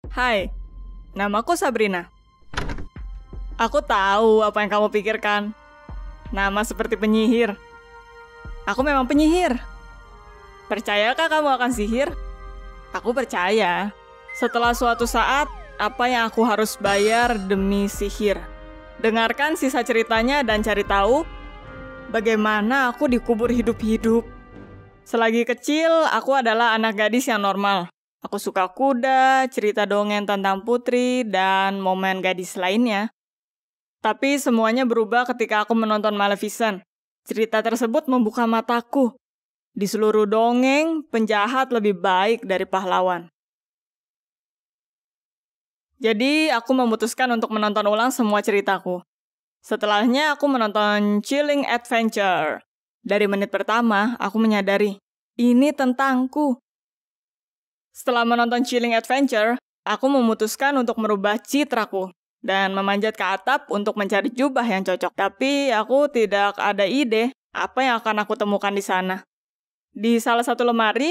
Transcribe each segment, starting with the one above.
Hai, namaku Sabrina. Aku tahu apa yang kamu pikirkan. Nama seperti penyihir. Aku memang penyihir. Percayakah kamu akan sihir? Aku percaya. Setelah suatu saat, apa yang aku harus bayar demi sihir? Dengarkan sisa ceritanya dan cari tahu bagaimana aku dikubur hidup-hidup. Selagi kecil, aku adalah anak gadis yang normal. Aku suka kuda, cerita dongeng tentang putri, dan momen gadis lainnya. Tapi semuanya berubah ketika aku menonton Maleficent. Cerita tersebut membuka mataku. Di seluruh dongeng, penjahat lebih baik dari pahlawan. Jadi, aku memutuskan untuk menonton ulang semua ceritaku. Setelahnya, aku menonton Chilling Adventure. Dari menit pertama, aku menyadari, ini tentangku. Setelah menonton Chilling Adventure, aku memutuskan untuk merubah citraku dan memanjat ke atap untuk mencari jubah yang cocok. Tapi aku tidak ada ide apa yang akan aku temukan di sana. Di salah satu lemari,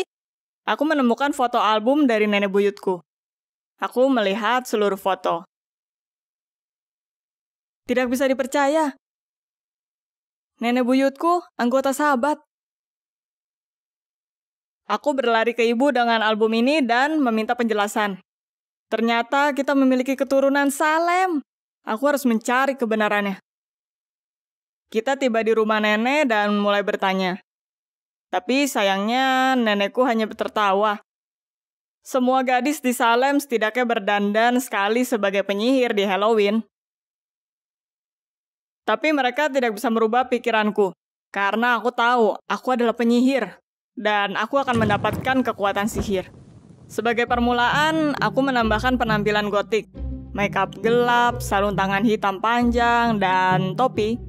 aku menemukan foto album dari nenek buyutku. Aku melihat seluruh foto. Tidak bisa dipercaya. Nenek buyutku anggota Sahabat. Aku berlari ke ibu dengan album ini dan meminta penjelasan. Ternyata kita memiliki keturunan Salem. Aku harus mencari kebenarannya. Kita tiba di rumah nenek dan mulai bertanya. Tapi sayangnya nenekku hanya tertawa. Semua gadis di Salem setidaknya berdandan sekali sebagai penyihir di Halloween. Tapi mereka tidak bisa merubah pikiranku. Karena aku tahu aku adalah penyihir. Dan aku akan mendapatkan kekuatan sihir. Sebagai permulaan, aku menambahkan penampilan gotik. Makeup gelap, sarung tangan hitam panjang, dan topi.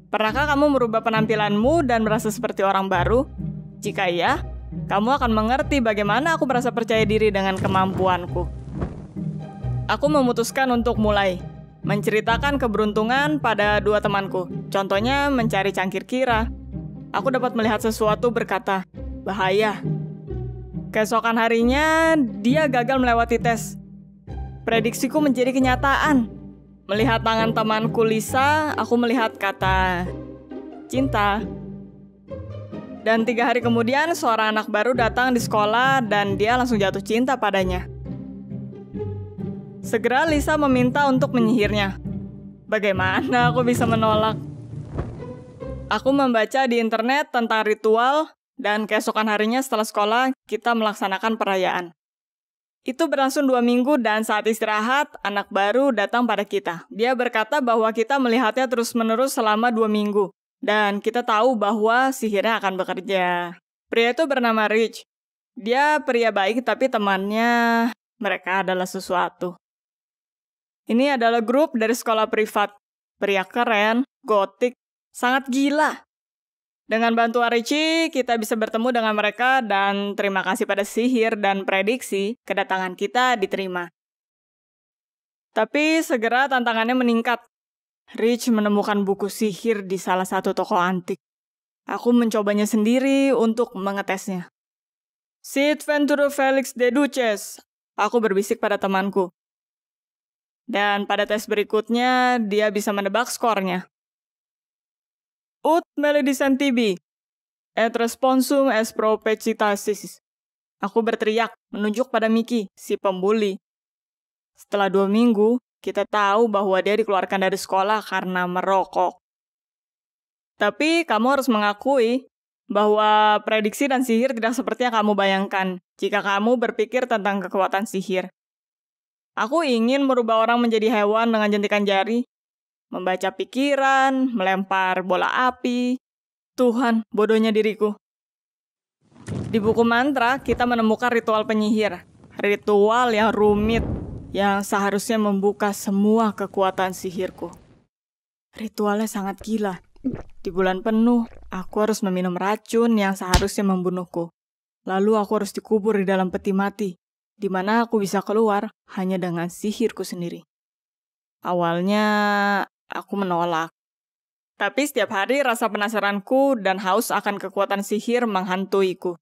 Pernahkah kamu merubah penampilanmu dan merasa seperti orang baru? Jika iya, kamu akan mengerti bagaimana aku merasa percaya diri dengan kemampuanku. Aku memutuskan untuk mulai menceritakan keberuntungan pada dua temanku. Contohnya mencari cangkir kira. Aku dapat melihat sesuatu berkata, bahaya. Keesokan harinya, dia gagal melewati tes. Prediksiku menjadi kenyataan. Melihat tangan temanku Lisa, aku melihat kata cinta. Dan 3 hari kemudian, seorang anak baru datang di sekolah dan dia langsung jatuh cinta padanya. Segera Lisa meminta untuk menyihirnya. Bagaimana aku bisa menolak? Aku membaca di internet tentang ritual, dan keesokan harinya setelah sekolah, kita melaksanakan perayaan. Itu berlangsung 2 minggu dan saat istirahat, anak baru datang pada kita. Dia berkata bahwa kita melihatnya terus-menerus selama 2 minggu. Dan kita tahu bahwa sihirnya akan bekerja. Pria itu bernama Rich. Dia pria baik tapi temannya, mereka adalah sesuatu. Ini adalah grup dari sekolah privat. Pria keren, gotik, sangat gila. Dengan bantuan Richie, kita bisa bertemu dengan mereka dan terima kasih pada sihir dan prediksi, kedatangan kita diterima. Tapi segera tantangannya meningkat. Rich menemukan buku sihir di salah satu toko antik. Aku mencobanya sendiri untuk mengetesnya. Sid Ventura Felix de Duces, aku berbisik pada temanku. Dan pada tes berikutnya, dia bisa menebak skornya. Ut meledicent tibi, et responsum es propecitasis. Aku berteriak, menunjuk pada Mickey, si pembuli. Setelah 2 minggu, kita tahu bahwa dia dikeluarkan dari sekolah karena merokok. Tapi kamu harus mengakui bahwa prediksi dan sihir tidak seperti yang kamu bayangkan jika kamu berpikir tentang kekuatan sihir. Aku ingin merubah orang menjadi hewan dengan jentikan jari, membaca pikiran, melempar bola api. Tuhan, bodohnya diriku. Di buku mantra, kita menemukan ritual penyihir. Ritual yang rumit, yang seharusnya membuka semua kekuatan sihirku. Ritualnya sangat gila. Di bulan penuh, aku harus meminum racun yang seharusnya membunuhku. Lalu aku harus dikubur di dalam peti mati, di mana aku bisa keluar hanya dengan sihirku sendiri. Awalnya, aku menolak. Tapi setiap hari rasa penasaranku dan haus akan kekuatan sihir menghantuiku.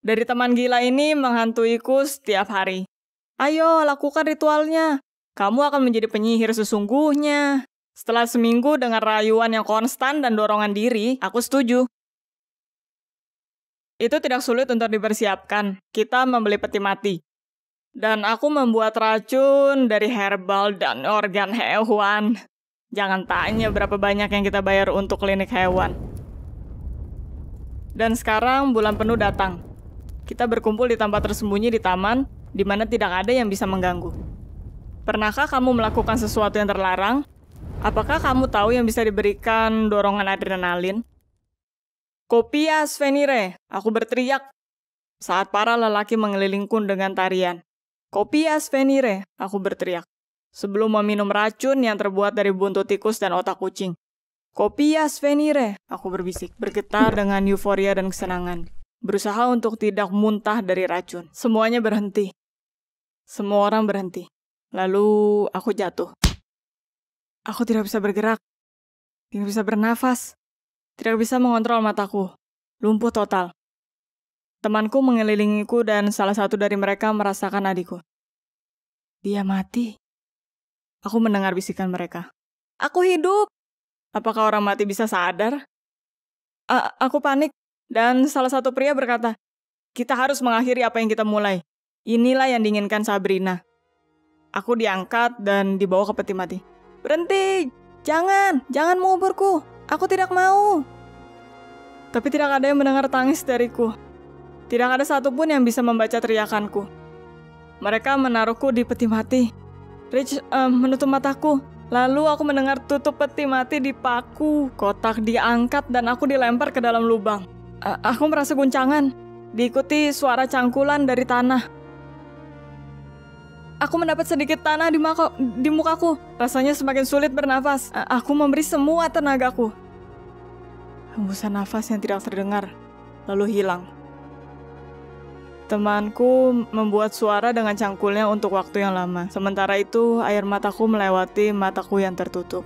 dari teman gila ini menghantuiku setiap hari. Ayo, lakukan ritualnya. Kamu akan menjadi penyihir sesungguhnya. Setelah seminggu dengan rayuan yang konstan dan dorongan diri, aku setuju. Itu tidak sulit untuk dipersiapkan. Kita membeli peti mati. Dan aku membuat racun dari herbal dan organ hewan. Jangan tanya berapa banyak yang kita bayar untuk klinik hewan. Dan sekarang bulan penuh datang. Kita berkumpul di tempat tersembunyi di taman, di mana tidak ada yang bisa mengganggu. Pernahkah kamu melakukan sesuatu yang terlarang? Apakah kamu tahu yang bisa diberikan dorongan adrenalin? Kopias venire, aku berteriak saat para lelaki mengelilingku dengan tarian. Kopias venire, aku berteriak sebelum meminum racun yang terbuat dari buntut tikus dan otak kucing. Kopias venire, aku berbisik, bergetar dengan euforia dan kesenangan. Berusaha untuk tidak muntah dari racun. Semuanya berhenti. Semua orang berhenti. Lalu aku jatuh. Aku tidak bisa bergerak. Tidak bisa bernafas. Tidak bisa mengontrol mataku. Lumpuh total. Temanku mengelilingiku dan salah satu dari mereka merasakan adikku. Dia mati. Aku mendengar bisikan mereka. Aku hidup. Apakah orang mati bisa sadar? Aku panik. Dan salah satu pria berkata, kita harus mengakhiri apa yang kita mulai. Inilah yang diinginkan Sabrina. Aku diangkat dan dibawa ke peti mati. Berhenti! Jangan menguburku. Aku tidak mau. Tapi tidak ada yang mendengar tangis dariku. Tidak ada satupun yang bisa membaca teriakanku. Mereka menaruhku di peti mati. Rich menutup mataku. Lalu aku mendengar tutup peti mati di paku. Kotak diangkat dan aku dilempar ke dalam lubang. Aku merasa guncangan. Diikuti suara cangkulan dari tanah. Aku mendapat sedikit tanah di mukaku. Rasanya semakin sulit bernafas. Aku memberi semua tenagaku. Hembusan nafas yang tidak terdengar, lalu hilang. Temanku membuat suara dengan cangkulnya untuk waktu yang lama. Sementara itu, air mataku melewati mataku yang tertutup.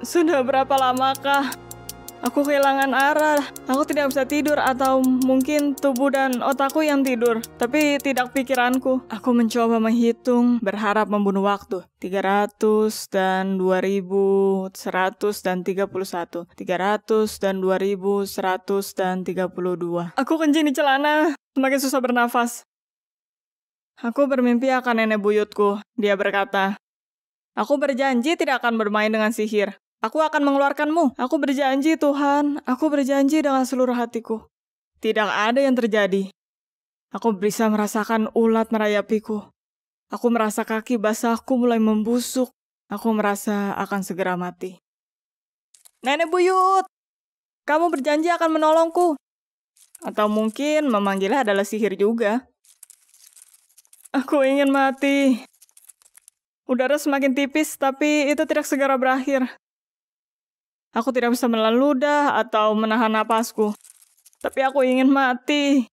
Sudah berapa lamakah aku kehilangan arah? Aku tidak bisa tidur, atau mungkin tubuh dan otakku yang tidur, tapi tidak pikiranku. Aku mencoba menghitung, berharap membunuh waktu. 300 dan 2131. 300 dan 2132. Aku kencing di celana, semakin susah bernafas. Aku bermimpi akan nenek buyutku. Dia berkata, aku berjanji tidak akan bermain dengan sihir. Aku akan mengeluarkanmu. Aku berjanji, Tuhan. Aku berjanji dengan seluruh hatiku. Tidak ada yang terjadi. Aku bisa merasakan ulat merayapiku. Aku merasa kaki basahku mulai membusuk. Aku merasa akan segera mati. Nenek buyut, kamu berjanji akan menolongku. Atau mungkin memanggilnya adalah sihir juga. Aku ingin mati. Udara semakin tipis, tapi itu tidak segera berakhir. Aku tidak bisa menelan ludah atau menahan napasku. Tapi aku ingin mati.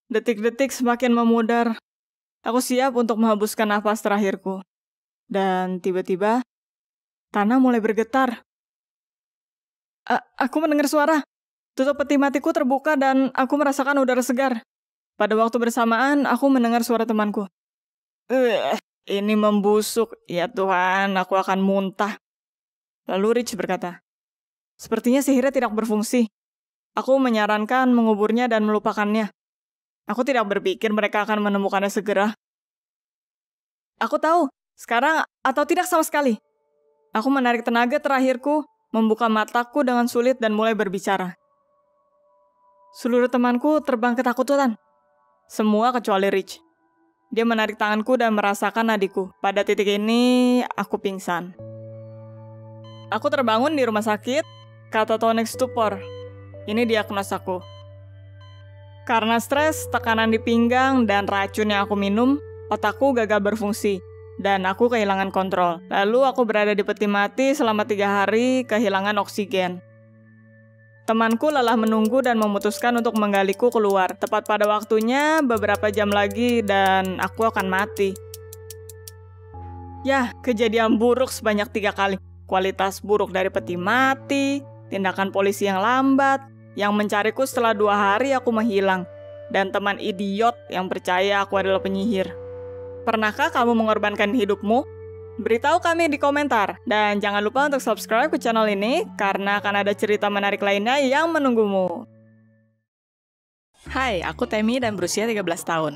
Detik-detik semakin memudar. Aku siap untuk menghembuskan napas terakhirku. Dan tiba-tiba, tanah mulai bergetar. Aku mendengar suara. Tutup peti matiku terbuka dan aku merasakan udara segar. Pada waktu bersamaan, aku mendengar suara temanku. Ini membusuk. Ya Tuhan, aku akan muntah. Lalu Rich berkata, sepertinya sihirnya tidak berfungsi. Aku menyarankan menguburnya dan melupakannya. Aku tidak berpikir mereka akan menemukannya segera. Aku tahu, sekarang atau tidak sama sekali. Aku menarik tenaga terakhirku, membuka mataku dengan sulit dan mulai berbicara. Seluruh temanku terbang ketakutan. Semua kecuali Rich. Dia menarik tanganku dan merasakan nadiku. Pada titik ini, aku pingsan. Aku terbangun di rumah sakit, catatonic stupor. Ini diagnosaku. Karena stres, tekanan di pinggang, dan racun yang aku minum, otakku gagal berfungsi, dan aku kehilangan kontrol. Lalu aku berada di peti mati selama 3 hari, kehilangan oksigen. Temanku lelah menunggu dan memutuskan untuk menggaliku keluar. Tepat pada waktunya, beberapa jam lagi, dan aku akan mati. Ya, kejadian buruk sebanyak 3 kali. Kualitas buruk dari peti mati, tindakan polisi yang lambat, yang mencariku setelah 2 hari aku menghilang, dan teman idiot yang percaya aku adalah penyihir. Pernahkah kamu mengorbankan hidupmu? Beritahu kami di komentar. Dan jangan lupa untuk subscribe ke channel ini, karena akan ada cerita menarik lainnya yang menunggumu. Hai, aku Temi dan berusia 13 tahun.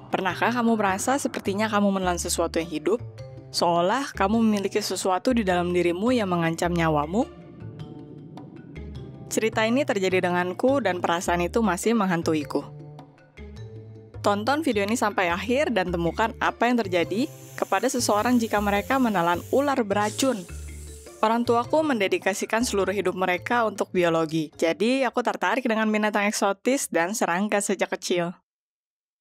Pernahkah kamu merasa sepertinya kamu menelan sesuatu yang hidup? Seolah kamu memiliki sesuatu di dalam dirimu yang mengancam nyawamu? Cerita ini terjadi denganku dan perasaan itu masih menghantuiku. Tonton video ini sampai akhir dan temukan apa yang terjadi kepada seseorang jika mereka menelan ular beracun. Orang tuaku mendedikasikan seluruh hidup mereka untuk biologi, jadi aku tertarik dengan binatang eksotis dan serangga sejak kecil.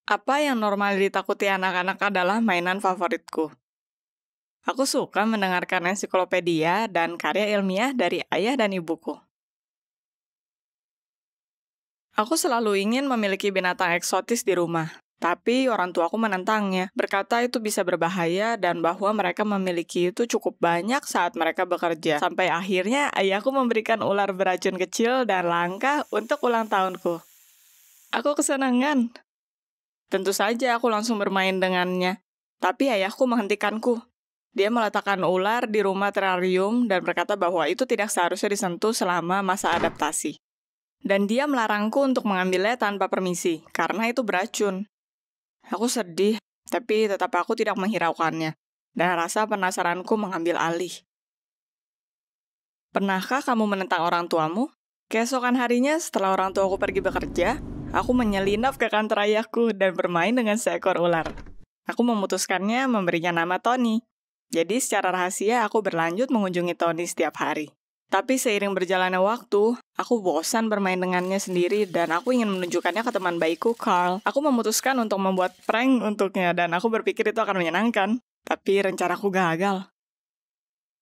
Apa yang normal ditakuti anak-anak adalah mainan favoritku. Aku suka mendengarkan ensiklopedia dan karya ilmiah dari ayah dan ibuku. Aku selalu ingin memiliki binatang eksotis di rumah, tapi orang tuaku menentangnya, berkata itu bisa berbahaya dan bahwa mereka memiliki itu cukup banyak saat mereka bekerja. Sampai akhirnya ayahku memberikan ular beracun kecil dan langka untuk ulang tahunku. Aku kesenangan. Tentu saja aku langsung bermain dengannya, tapi ayahku menghentikanku. Dia meletakkan ular di rumah terarium dan berkata bahwa itu tidak seharusnya disentuh selama masa adaptasi. Dan dia melarangku untuk mengambilnya tanpa permisi, karena itu beracun. Aku sedih, tapi tetap aku tidak menghiraukannya, dan rasa penasaranku mengambil alih. Pernahkah kamu menentang orang tuamu? Keesokan harinya, setelah orang tuaku pergi bekerja, aku menyelinap ke kantor ayahku dan bermain dengan seekor ular. Aku memutuskannya memberinya nama Tony. Jadi secara rahasia aku berlanjut mengunjungi Tony setiap hari. Tapi seiring berjalannya waktu, aku bosan bermain dengannya sendiri dan aku ingin menunjukkannya ke teman baikku, Carl. Aku memutuskan untuk membuat prank untuknya dan aku berpikir itu akan menyenangkan. Tapi rencanaku gagal.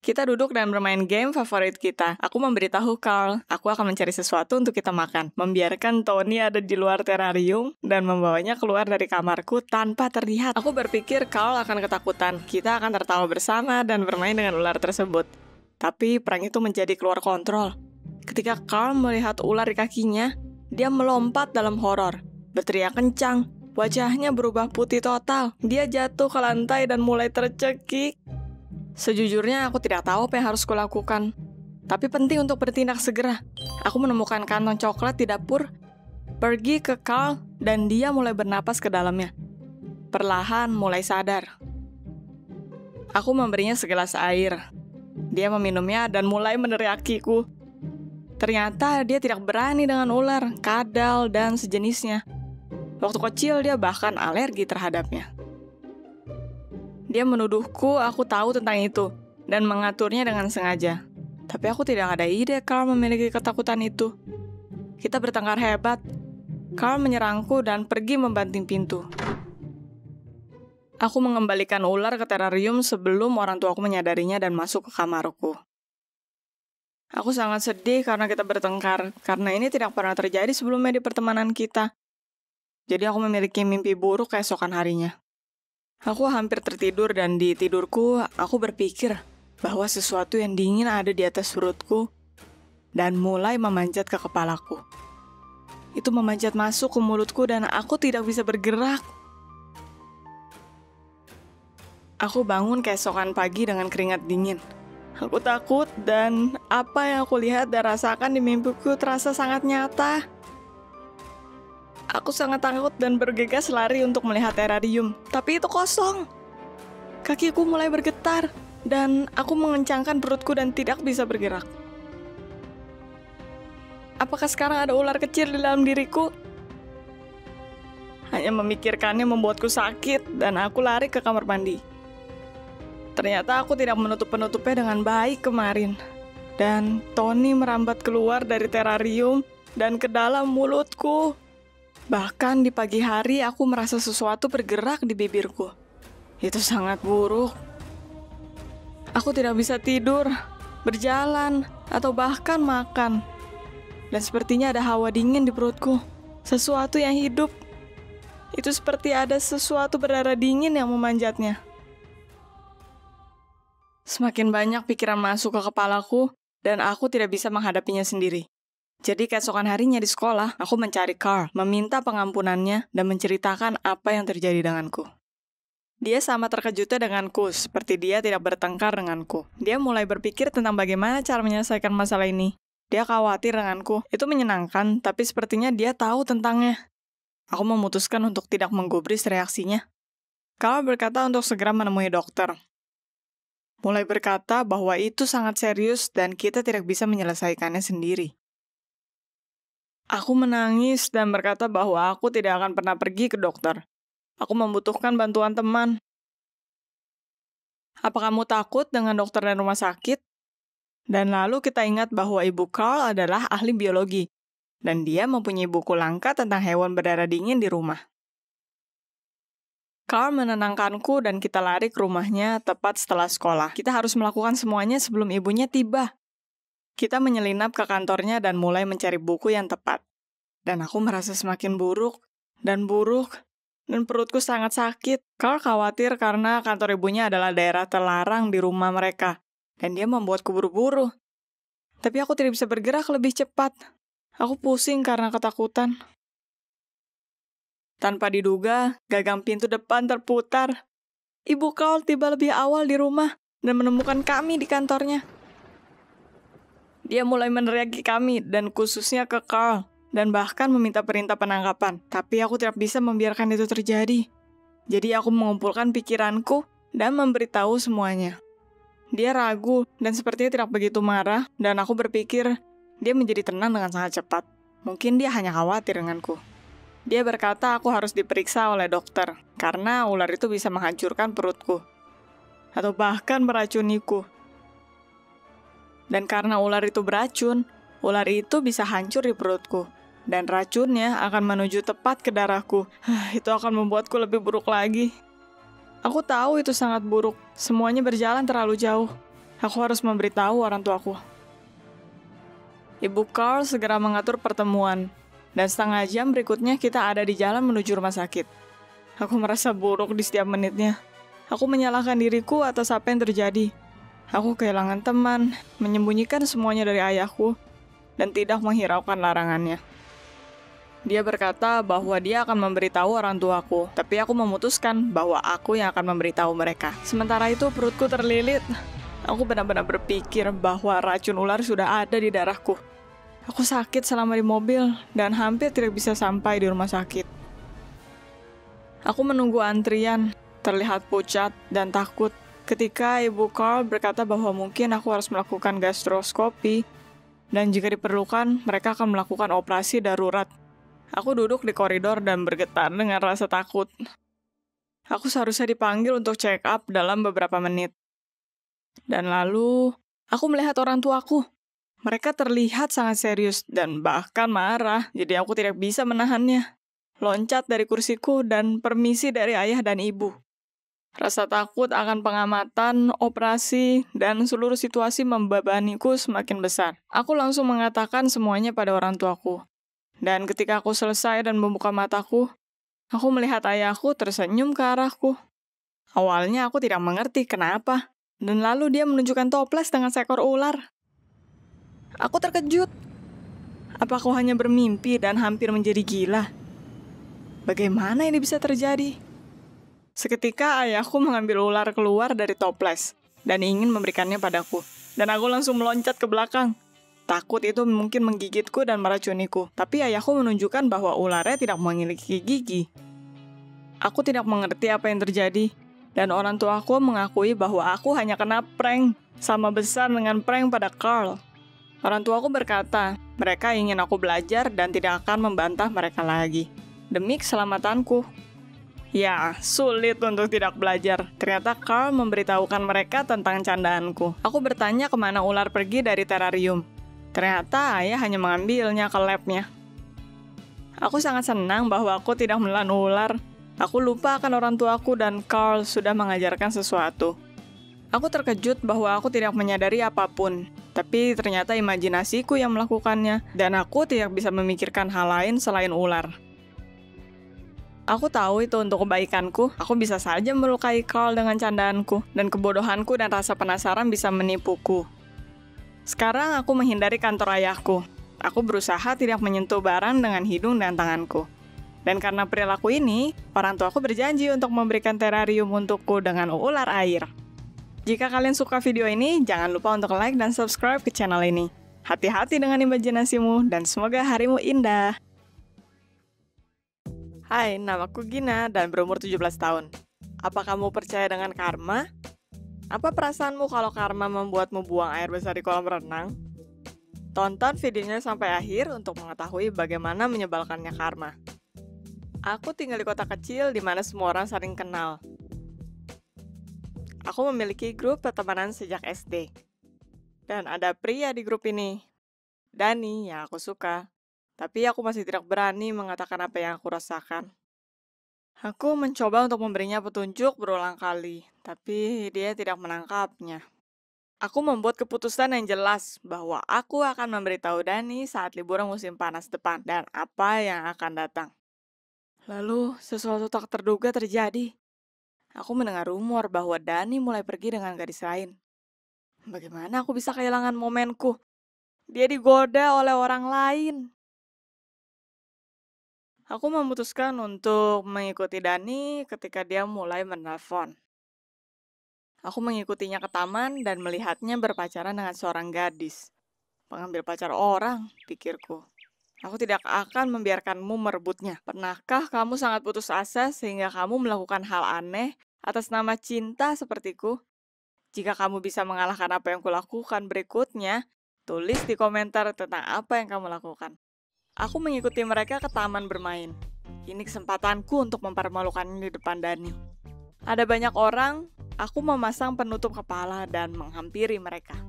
Kita duduk dan bermain game favorit kita. Aku memberitahu Carl, aku akan mencari sesuatu untuk kita makan. Membiarkan Tony ada di luar terarium dan membawanya keluar dari kamarku tanpa terlihat. Aku berpikir Carl akan ketakutan. Kita akan tertawa bersama dan bermain dengan ular tersebut. Tapi prank itu menjadi keluar kontrol. Ketika Carl melihat ular di kakinya, dia melompat dalam horor, berteriak kencang, wajahnya berubah putih total. Dia jatuh ke lantai dan mulai tercekik. Sejujurnya aku tidak tahu apa yang harus kulakukan. Tapi penting untuk bertindak segera. Aku menemukan kantong coklat di dapur, pergi ke Carl, dan dia mulai bernapas ke dalamnya. Perlahan mulai sadar. Aku memberinya segelas air. Dia meminumnya dan mulai meneriakiku. Ternyata dia tidak berani dengan ular, kadal, dan sejenisnya. Waktu kecil dia bahkan alergi terhadapnya. Dia menuduhku aku tahu tentang itu dan mengaturnya dengan sengaja. Tapi aku tidak ada ide Carl memiliki ketakutan itu. Kita bertengkar hebat. Carl menyerangku dan pergi membanting pintu. Aku mengembalikan ular ke terarium sebelum orang tuaku menyadarinya dan masuk ke kamarku. Aku sangat sedih karena kita bertengkar, karena ini tidak pernah terjadi sebelumnya di pertemanan kita. Jadi aku memiliki mimpi buruk keesokan harinya. Aku hampir tertidur dan di tidurku aku berpikir bahwa sesuatu yang dingin ada di atas perutku dan mulai memanjat ke kepalaku. Itu memanjat masuk ke mulutku dan aku tidak bisa bergerak. Aku bangun keesokan pagi dengan keringat dingin. Aku takut dan apa yang aku lihat dan rasakan di mimpiku terasa sangat nyata. Aku sangat takut dan bergegas lari untuk melihat terarium, tapi itu kosong. Kakiku mulai bergetar dan aku mengencangkan perutku dan tidak bisa bergerak. Apakah sekarang ada ular kecil di dalam diriku? Hanya memikirkannya membuatku sakit dan aku lari ke kamar mandi. Ternyata aku tidak menutup-penutupnya dengan baik kemarin. Dan Tony merambat keluar dari terarium dan ke dalam mulutku. Bahkan di pagi hari aku merasa sesuatu bergerak di bibirku. Itu sangat buruk. Aku tidak bisa tidur, berjalan, atau bahkan makan. Dan sepertinya ada hawa dingin di perutku. Sesuatu yang hidup. Itu seperti ada sesuatu berdarah dingin yang memanjatnya. Semakin banyak pikiran masuk ke kepalaku, dan aku tidak bisa menghadapinya sendiri. Jadi keesokan harinya di sekolah, aku mencari Carl, meminta pengampunannya, dan menceritakan apa yang terjadi denganku. Dia sama terkejutnya denganku, seperti dia tidak bertengkar denganku. Dia mulai berpikir tentang bagaimana cara menyelesaikan masalah ini. Dia khawatir denganku. Itu menyenangkan, tapi sepertinya dia tahu tentangnya. Aku memutuskan untuk tidak menggubris reaksinya. Carl berkata untuk segera menemui dokter. Mulai berkata bahwa itu sangat serius dan kita tidak bisa menyelesaikannya sendiri. Aku menangis dan berkata bahwa aku tidak akan pernah pergi ke dokter. Aku membutuhkan bantuan teman. Apa kamu takut dengan dokter dan rumah sakit? Dan lalu kita ingat bahwa ibu Carl adalah ahli biologi, dan dia mempunyai buku langka tentang hewan berdarah dingin di rumah. Carl menenangkanku dan kita lari ke rumahnya tepat setelah sekolah. Kita harus melakukan semuanya sebelum ibunya tiba. Kita menyelinap ke kantornya dan mulai mencari buku yang tepat. Dan aku merasa semakin buruk, dan perutku sangat sakit. Carl khawatir karena kantor ibunya adalah daerah terlarang di rumah mereka, dan dia membuatku buru-buru. Tapi aku tidak bisa bergerak lebih cepat. Aku pusing karena ketakutan. Tanpa diduga, gagang pintu depan terputar. Ibu Carl tiba lebih awal di rumah dan menemukan kami di kantornya. Dia mulai meneriaki kami, dan khususnya ke Carl, dan bahkan meminta perintah penangkapan. Tapi aku tidak bisa membiarkan itu terjadi. Jadi aku mengumpulkan pikiranku dan memberitahu semuanya. Dia ragu dan sepertinya tidak begitu marah, dan aku berpikir dia menjadi tenang dengan sangat cepat. Mungkin dia hanya khawatir denganku. Dia berkata aku harus diperiksa oleh dokter, karena ular itu bisa menghancurkan perutku. Atau bahkan meracuniku. Dan karena ular itu beracun, ular itu bisa hancur di perutku. Dan racunnya akan menuju tepat ke darahku. Itu akan membuatku lebih buruk lagi. Aku tahu itu sangat buruk. Semuanya berjalan terlalu jauh. Aku harus memberitahu orang tuaku. Ibu Carl segera mengatur pertemuan. Dan setengah jam berikutnya kita ada di jalan menuju rumah sakit. Aku merasa buruk di setiap menitnya. Aku menyalahkan diriku atas apa yang terjadi. Aku kehilangan teman, menyembunyikan semuanya dari ayahku, dan tidak menghiraukan larangannya. Dia berkata bahwa dia akan memberitahu orang tuaku, tapi aku memutuskan bahwa aku yang akan memberitahu mereka. Sementara itu perutku terlilit. Aku benar-benar berpikir bahwa racun ular sudah ada di darahku. Aku sakit selama di mobil, dan hampir tidak bisa sampai di rumah sakit. Aku menunggu antrian, terlihat pucat dan takut. Ketika Ibu Carl berkata bahwa mungkin aku harus melakukan gastroskopi, dan jika diperlukan, mereka akan melakukan operasi darurat. Aku duduk di koridor dan bergetar dengan rasa takut. Aku seharusnya dipanggil untuk check up dalam beberapa menit. Dan lalu, aku melihat orang tuaku. Mereka terlihat sangat serius dan bahkan marah, jadi aku tidak bisa menahannya. Loncat dari kursiku dan permisi dari ayah dan ibu. Rasa takut akan pengamatan, operasi, dan seluruh situasi membebaniku semakin besar. Aku langsung mengatakan semuanya pada orang tuaku. Dan ketika aku selesai dan membuka mataku, aku melihat ayahku tersenyum ke arahku. Awalnya aku tidak mengerti kenapa, dan lalu dia menunjukkan toples dengan seekor ular. Aku terkejut. Apa aku hanya bermimpi dan hampir menjadi gila? Bagaimana ini bisa terjadi? Seketika ayahku mengambil ular keluar dari toples dan ingin memberikannya padaku. Dan aku langsung meloncat ke belakang. Takut itu mungkin menggigitku dan meracuniku. Tapi ayahku menunjukkan bahwa ularnya tidak memiliki gigi. Aku tidak mengerti apa yang terjadi. Dan orang tuaku mengakui bahwa aku hanya kena prank, sama besar dengan prank pada Carl. Orang tuaku berkata, mereka ingin aku belajar dan tidak akan membantah mereka lagi. Demi keselamatanku. Ya, sulit untuk tidak belajar. Ternyata Carl memberitahukan mereka tentang candaanku. Aku bertanya kemana ular pergi dari terarium. Ternyata ayah hanya mengambilnya ke labnya. Aku sangat senang bahwa aku tidak menelan ular. Aku lupa akan orang tuaku dan Carl sudah mengajarkan sesuatu. Aku terkejut bahwa aku tidak menyadari apapun. Tapi ternyata imajinasiku yang melakukannya. Dan aku tidak bisa memikirkan hal lain selain ular. Aku tahu itu untuk kebaikanku. Aku bisa saja melukai Carl dengan candaanku. Dan kebodohanku dan rasa penasaran bisa menipuku. Sekarang aku menghindari kantor ayahku. Aku berusaha tidak menyentuh barang dengan hidung dan tanganku. Dan karena perilaku ini, orang tuaku berjanji untuk memberikan terarium untukku dengan ular air. Jika kalian suka video ini, jangan lupa untuk like dan subscribe ke channel ini. Hati-hati dengan imajinasimu dan semoga harimu indah. Hai, namaku Gina dan berumur 17 tahun. Apa kamu percaya dengan karma? Apa perasaanmu kalau karma membuatmu buang air besar di kolam renang? Tonton videonya sampai akhir untuk mengetahui bagaimana menyebalkannya karma. Aku tinggal di kota kecil di mana semua orang saling kenal. Aku memiliki grup pertemanan sejak SD. Dan ada pria di grup ini, Dani, yang aku suka. Tapi aku masih tidak berani mengatakan apa yang aku rasakan. Aku mencoba untuk memberinya petunjuk berulang kali, tapi dia tidak menangkapnya. Aku membuat keputusan yang jelas bahwa aku akan memberitahu Dani saat liburan musim panas depan dan apa yang akan datang. Lalu, sesuatu tak terduga terjadi. Aku mendengar rumor bahwa Dani mulai pergi dengan gadis lain. Bagaimana aku bisa kehilangan momenku? Dia digoda oleh orang lain. Aku memutuskan untuk mengikuti Dani ketika dia mulai menelpon. Aku mengikutinya ke taman dan melihatnya berpacaran dengan seorang gadis. Pengambil pacar orang, pikirku. Aku tidak akan membiarkanmu merebutnya. Pernahkah kamu sangat putus asa sehingga kamu melakukan hal aneh atas nama cinta sepertiku? Jika kamu bisa mengalahkan apa yang kulakukan berikutnya, tulis di komentar tentang apa yang kamu lakukan. Aku mengikuti mereka ke taman bermain. Ini kesempatanku untuk mempermalukannya di depan Dani. Ada banyak orang, aku memasang penutup kepala dan menghampiri mereka.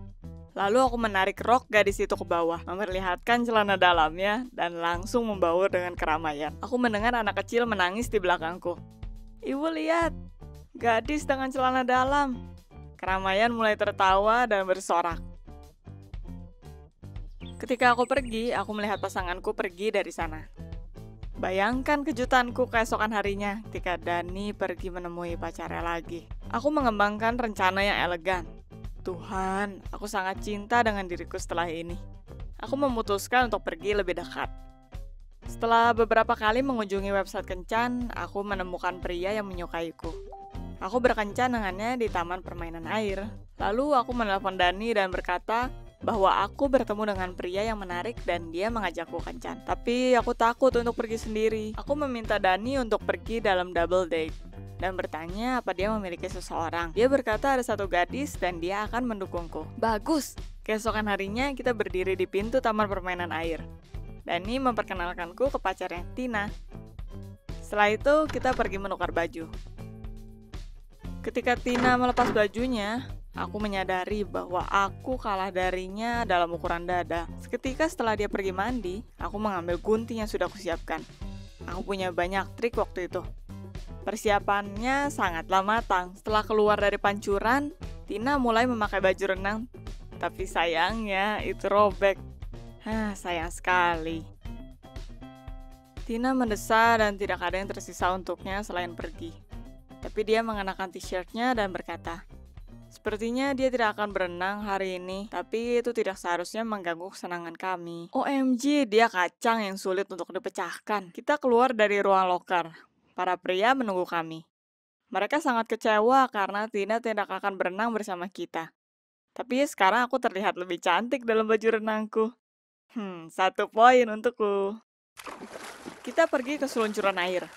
Lalu aku menarik rok gadis itu ke bawah, memperlihatkan celana dalamnya, dan langsung membaur dengan keramaian. Aku mendengar anak kecil menangis di belakangku. Ibu lihat, gadis dengan celana dalam. Keramaian mulai tertawa dan bersorak. Ketika aku pergi, aku melihat pasanganku pergi dari sana. Bayangkan kejutanku keesokan harinya ketika Dani pergi menemui pacarnya lagi. Aku mengembangkan rencana yang elegan. Tuhan, aku sangat cinta dengan diriku setelah ini. Aku memutuskan untuk pergi lebih dekat. Setelah beberapa kali mengunjungi website kencan, aku menemukan pria yang menyukaiku. Aku berkencan dengannya di taman permainan air. Lalu aku menelpon Dani dan berkata bahwa aku bertemu dengan pria yang menarik dan dia mengajakku kencan. Tapi aku takut untuk pergi sendiri. Aku meminta Dani untuk pergi dalam double date dan bertanya apa dia memiliki seseorang. Dia berkata ada satu gadis dan dia akan mendukungku. Bagus! Keesokan harinya kita berdiri di pintu taman permainan air. Dani memperkenalkanku ke pacarnya, Tina. Setelah itu kita pergi menukar baju. Ketika Tina melepas bajunya, aku menyadari bahwa aku kalah darinya dalam ukuran dada. Seketika setelah dia pergi mandi, aku mengambil gunting yang sudah kusiapkan. Aku punya banyak trik waktu itu. Persiapannya sangatlah matang. Setelah keluar dari pancuran, Tina mulai memakai baju renang. Tapi sayangnya itu robek. Sayang sekali. Tina mendesak dan tidak ada yang tersisa untuknya selain pergi. Tapi dia mengenakan t-shirtnya dan berkata, sepertinya dia tidak akan berenang hari ini, tapi itu tidak seharusnya mengganggu kesenangan kami. OMG, dia kacang yang sulit untuk dipecahkan. Kita keluar dari ruang loker. Para pria menunggu kami. Mereka sangat kecewa karena Tina tidak akan berenang bersama kita. Tapi sekarang aku terlihat lebih cantik dalam baju renangku. 1 poin untukku. Kita pergi ke seluncuran air.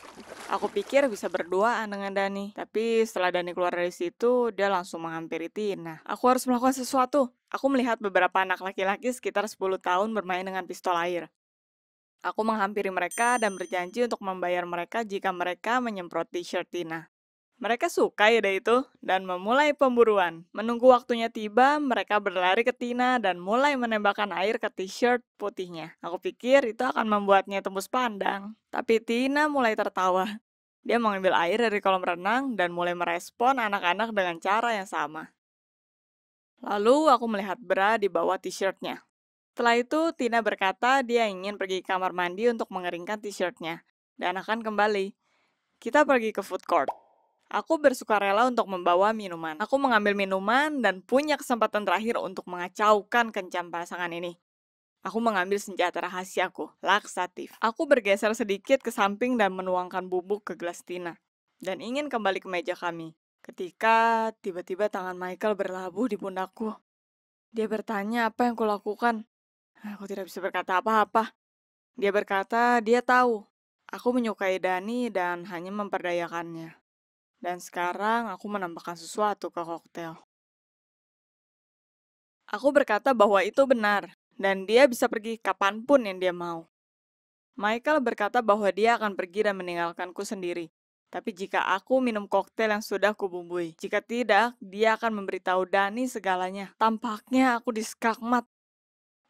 Aku pikir bisa berduaan dengan Dani. Tapi setelah Dani keluar dari situ, dia langsung menghampiri Tina. Aku harus melakukan sesuatu. Aku melihat beberapa anak laki-laki sekitar 10 tahun bermain dengan pistol air. Aku menghampiri mereka dan berjanji untuk membayar mereka jika mereka menyemprot t-shirt Tina. Mereka suka ide itu dan memulai pemburuan. Menunggu waktunya tiba, mereka berlari ke Tina dan mulai menembakkan air ke t-shirt putihnya. Aku pikir itu akan membuatnya tembus pandang. Tapi Tina mulai tertawa. Dia mengambil air dari kolam renang dan mulai merespon anak-anak dengan cara yang sama. Lalu aku melihat bra di bawah t-shirtnya. Setelah itu, Tina berkata dia ingin pergi ke kamar mandi untuk mengeringkan t-shirtnya dan akan kembali. Kita pergi ke food court. Aku bersukarela untuk membawa minuman. Aku mengambil minuman dan punya kesempatan terakhir untuk mengacaukan kencan pasangan ini. Aku mengambil senjata rahasiaku, laksatif. Aku bergeser sedikit ke samping dan menuangkan bubuk ke gelas Tina. Dan ingin kembali ke meja kami. Ketika tiba-tiba tangan Michael berlabuh di pundakku. Dia bertanya apa yang kulakukan. Aku tidak bisa berkata apa-apa. Dia berkata dia tahu. Aku menyukai Dani dan hanya memperdayakannya. Dan sekarang aku menambahkan sesuatu ke koktail. Aku berkata bahwa itu benar, dan dia bisa pergi kapanpun yang dia mau. Michael berkata bahwa dia akan pergi dan meninggalkanku sendiri. Tapi jika aku minum koktail yang sudah kubumbui, jika tidak, dia akan memberitahu Dani segalanya. Tampaknya aku diskakmat.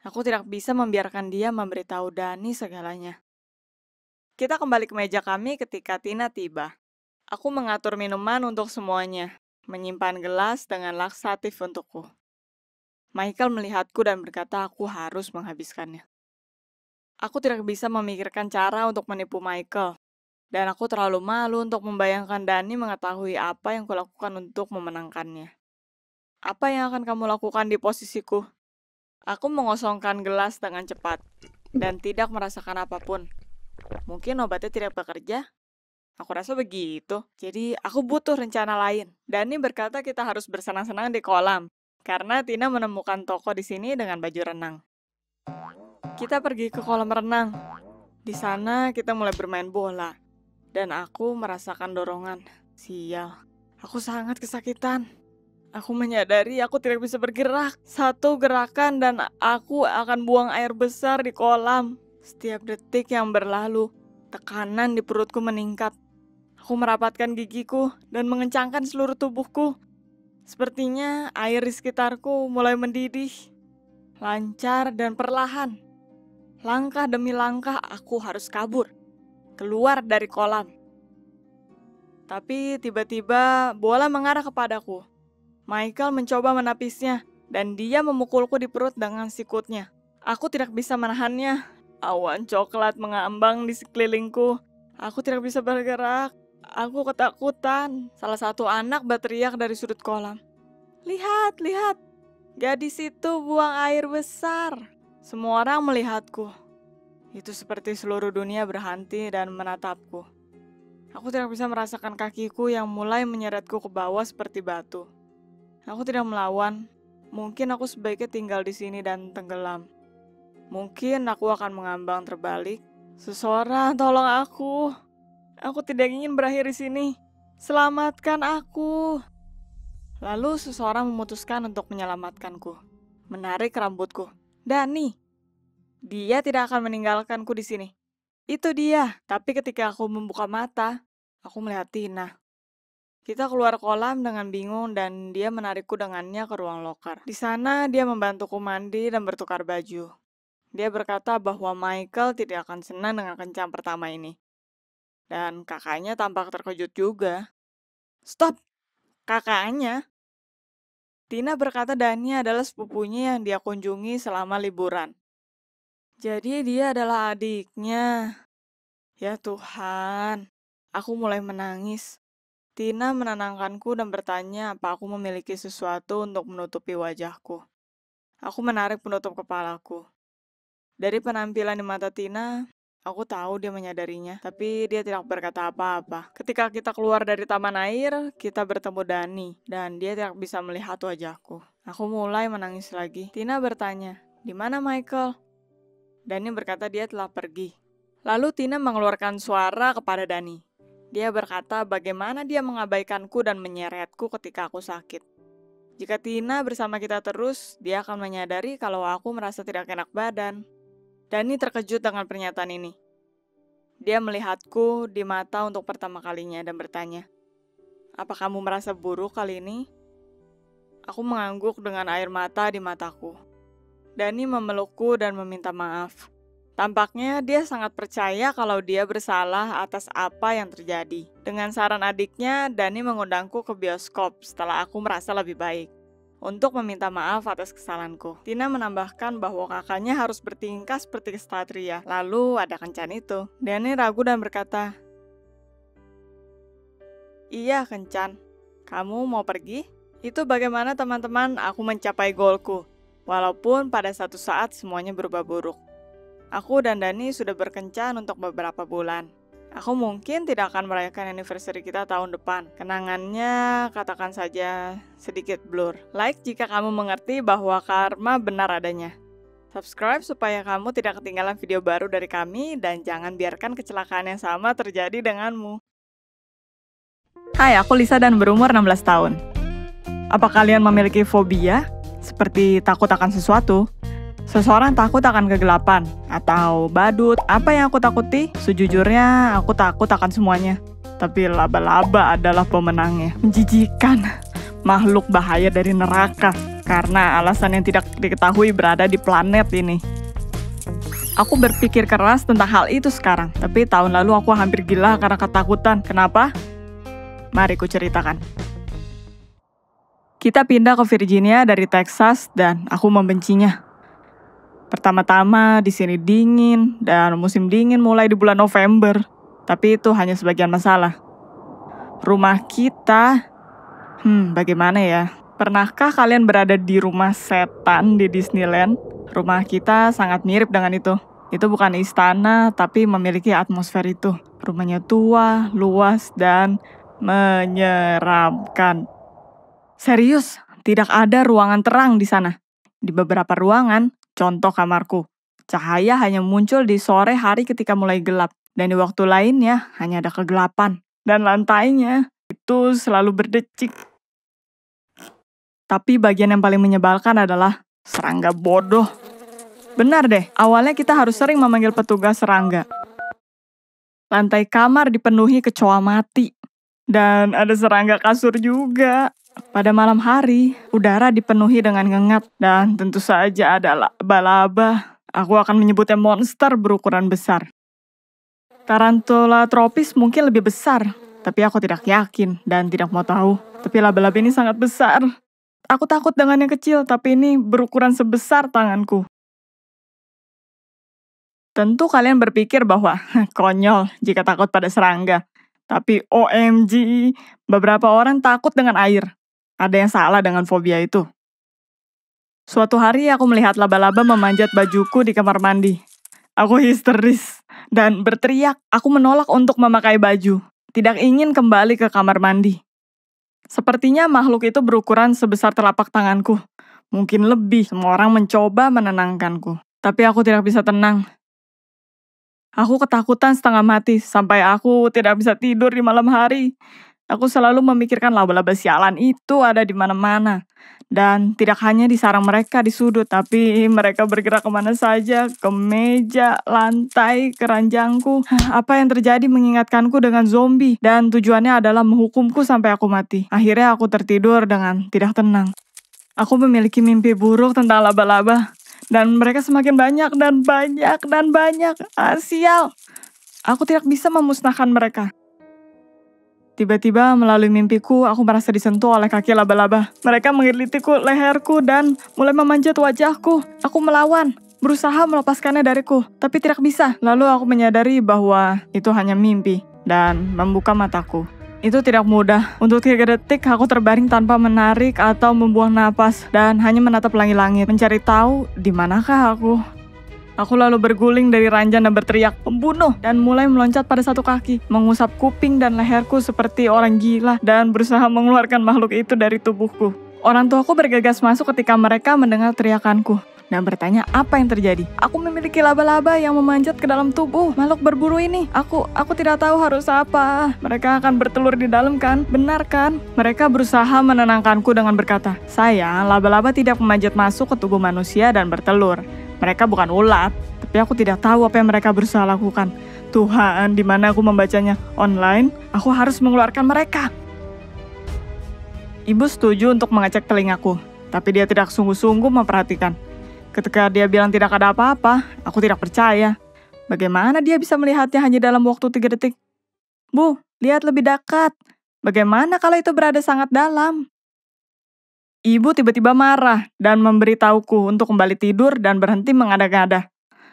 Aku tidak bisa membiarkan dia memberitahu Dani segalanya. Kita kembali ke meja kami ketika Tina tiba. Aku mengatur minuman untuk semuanya, menyimpan gelas dengan laksatif untukku. Michael melihatku dan berkata aku harus menghabiskannya. Aku tidak bisa memikirkan cara untuk menipu Michael, dan aku terlalu malu untuk membayangkan Dani mengetahui apa yang kulakukan untuk memenangkannya. Apa yang akan kamu lakukan di posisiku? Aku mengosongkan gelas dengan cepat, dan tidak merasakan apapun. Mungkin obatnya tidak bekerja? Aku rasa begitu. Jadi aku butuh rencana lain. Dani berkata kita harus bersenang-senang di kolam, karena Tina menemukan toko di sini dengan baju renang. Kita pergi ke kolam renang. Di sana kita mulai bermain bola. Dan aku merasakan dorongan. Sial, aku sangat kesakitan. Aku menyadari aku tidak bisa bergerak. Satu gerakan dan aku akan buang air besar di kolam. Setiap detik yang berlalu, tekanan di perutku meningkat. Aku merapatkan gigiku dan mengencangkan seluruh tubuhku. Sepertinya air di sekitarku mulai mendidih. Lancar dan perlahan. Langkah demi langkah aku harus kabur. Keluar dari kolam. Tapi tiba-tiba bola mengarah kepadaku. Michael mencoba menapisnya dan dia memukulku di perut dengan sikutnya. Aku tidak bisa menahannya. Awan coklat mengambang di sekelilingku. Aku tidak bisa bergerak. Aku ketakutan. Salah satu anak berteriak dari sudut kolam. Lihat, lihat. Gadis itu buang air besar. Semua orang melihatku. Itu seperti seluruh dunia berhenti dan menatapku. Aku tidak bisa merasakan kakiku yang mulai menyeretku ke bawah seperti batu. Aku tidak melawan. Mungkin aku sebaiknya tinggal di sini dan tenggelam. Mungkin aku akan mengambang terbalik. Seseorang, tolong aku. Aku tidak ingin berakhir di sini. Selamatkan aku. Lalu seseorang memutuskan untuk menyelamatkanku. Menarik rambutku. Dani. Dia tidak akan meninggalkanku di sini. Itu dia. Tapi ketika aku membuka mata, aku melihat Tina. Kita keluar kolam dengan bingung dan dia menarikku dengannya ke ruang loker. Di sana dia membantuku mandi dan bertukar baju. Dia berkata bahwa Michael tidak akan senang dengan kencan pertama ini. Dan kakaknya tampak terkejut juga. Stop! Kakaknya? Tina berkata Dani adalah sepupunya yang dia kunjungi selama liburan. Jadi dia adalah adiknya. Ya Tuhan, aku mulai menangis. Tina menenangkanku dan bertanya apa aku memiliki sesuatu untuk menutupi wajahku. Aku menarik penutup kepalaku. Dari penampilan di mata Tina, aku tahu dia menyadarinya, tapi dia tidak berkata apa-apa. Ketika kita keluar dari taman air, kita bertemu Dani, dan dia tidak bisa melihat wajahku. Aku mulai menangis lagi. Tina bertanya, "Di mana Michael?" Dani berkata dia telah pergi. Lalu Tina mengeluarkan suara kepada Dani. Dia berkata bagaimana dia mengabaikanku dan menyeretku ketika aku sakit. Jika Tina bersama kita terus, dia akan menyadari kalau aku merasa tidak enak badan. Dani terkejut dengan pernyataan ini. Dia melihatku di mata untuk pertama kalinya dan bertanya, "Apa kamu merasa buruk kali ini?" Aku mengangguk dengan air mata di mataku. Dani memelukku dan meminta maaf. Tampaknya dia sangat percaya kalau dia bersalah atas apa yang terjadi. Dengan saran adiknya, Dani mengundangku ke bioskop setelah aku merasa lebih baik. Untuk meminta maaf atas kesalahanku. Tina menambahkan bahwa kakaknya harus bertingkah seperti kesatria. Lalu ada kencan itu. Dani ragu dan berkata, "Iya kencan, kamu mau pergi?" Itu bagaimana teman-teman aku mencapai goalku. Walaupun pada satu saat semuanya berubah buruk. Aku dan Dani sudah berkencan untuk beberapa bulan. Aku mungkin tidak akan merayakan anniversary kita tahun depan. Kenangannya, katakan saja, sedikit blur. Like jika kamu mengerti bahwa karma benar adanya. Subscribe supaya kamu tidak ketinggalan video baru dari kami dan jangan biarkan kecelakaan yang sama terjadi denganmu. Hai, aku Lisa dan berumur 16 tahun. Apa kalian memiliki fobia? Seperti takut akan sesuatu? Seseorang takut akan kegelapan atau badut. Apa yang aku takuti? Sejujurnya, aku takut akan semuanya. Tapi laba-laba adalah pemenangnya. Menjijikan. Makhluk bahaya dari neraka. Karena alasan yang tidak diketahui berada di planet ini. Aku berpikir keras tentang hal itu sekarang. Tapi tahun lalu aku hampir gila karena ketakutan. Kenapa? Mari ku ceritakan. Kita pindah ke Virginia dari Texas dan aku membencinya. Pertama-tama di sini dingin dan musim dingin mulai di bulan November. Tapi itu hanya sebagian masalah. Rumah kita, bagaimana ya? Pernahkah kalian berada di rumah setan di Disneyland? Rumah kita sangat mirip dengan itu. Itu bukan istana, tapi memiliki atmosfer itu. Rumahnya tua, luas, dan menyeramkan. Serius, tidak ada ruangan terang di sana. Di beberapa ruangan, contoh kamarku, cahaya hanya muncul di sore hari ketika mulai gelap. Dan di waktu lainnya, hanya ada kegelapan. Dan lantainya, itu selalu berdecik. Tapi bagian yang paling menyebalkan adalah serangga bodoh. Benar deh, awalnya kita harus sering memanggil petugas serangga. Lantai kamar dipenuhi kecoa mati. Dan ada serangga kasur juga. Pada malam hari, udara dipenuhi dengan ngengat. Dan tentu saja ada laba-laba. Aku akan menyebutnya monster berukuran besar. Tarantula tropis mungkin lebih besar. Tapi aku tidak yakin dan tidak mau tahu. Tapi laba-laba ini sangat besar. Aku takut dengan yang kecil, tapi ini berukuran sebesar tanganku. Tentu kalian berpikir bahwa konyol jika takut pada serangga. Tapi OMG, beberapa orang takut dengan air. Ada yang salah dengan fobia itu. Suatu hari aku melihat laba-laba memanjat bajuku di kamar mandi. Aku histeris dan berteriak. Aku menolak untuk memakai baju. Tidak ingin kembali ke kamar mandi. Sepertinya makhluk itu berukuran sebesar telapak tanganku. Mungkin lebih. Semua orang mencoba menenangkanku. Tapi aku tidak bisa tenang. Aku ketakutan setengah mati sampai aku tidak bisa tidur di malam hari. Aku selalu memikirkan laba-laba sialan itu ada di mana-mana. Dan tidak hanya di sarang mereka di sudut, tapi mereka bergerak kemana saja, ke meja, lantai, keranjangku. Apa yang terjadi mengingatkanku dengan zombie, dan tujuannya adalah menghukumku sampai aku mati. Akhirnya aku tertidur dengan tidak tenang. Aku memiliki mimpi buruk tentang laba-laba, dan mereka semakin banyak dan banyak dan banyak. Sial! Aku tidak bisa memusnahkan mereka. Tiba-tiba melalui mimpiku, aku merasa disentuh oleh kaki laba-laba. Mereka menggelitiku leherku dan mulai memanjat wajahku. Aku melawan, berusaha melepaskannya dariku, tapi tidak bisa. Lalu aku menyadari bahwa itu hanya mimpi dan membuka mataku. Itu tidak mudah. Untuk 3 detik aku terbaring tanpa menarik atau membuang napas dan hanya menatap langit-langit, mencari tahu di manakah aku. Aku lalu berguling dari ranjang dan berteriak, "Pembunuh!" dan mulai meloncat pada satu kaki, mengusap kuping dan leherku seperti orang gila dan berusaha mengeluarkan makhluk itu dari tubuhku. Orang tuaku bergegas masuk ketika mereka mendengar teriakanku dan bertanya apa yang terjadi. Aku memiliki laba-laba yang memanjat ke dalam tubuh makhluk berburu ini. Aku tidak tahu harus apa. Mereka akan bertelur di dalam kan? Benar kan? Mereka berusaha menenangkanku dengan berkata, "Sayang, laba-laba tidak memanjat masuk ke tubuh manusia dan bertelur. Mereka bukan ulat." Tapi aku tidak tahu apa yang mereka berusaha lakukan. Tuhan, di mana aku membacanya? Online? Aku harus mengeluarkan mereka. Ibu setuju untuk mengecek telingaku, tapi dia tidak sungguh-sungguh memperhatikan. Ketika dia bilang tidak ada apa-apa, aku tidak percaya. Bagaimana dia bisa melihatnya hanya dalam waktu 3 detik? "Bu, lihat lebih dekat. Bagaimana kalau itu berada sangat dalam?" Ibu tiba-tiba marah dan memberitahuku untuk kembali tidur dan berhenti mengada-ngada.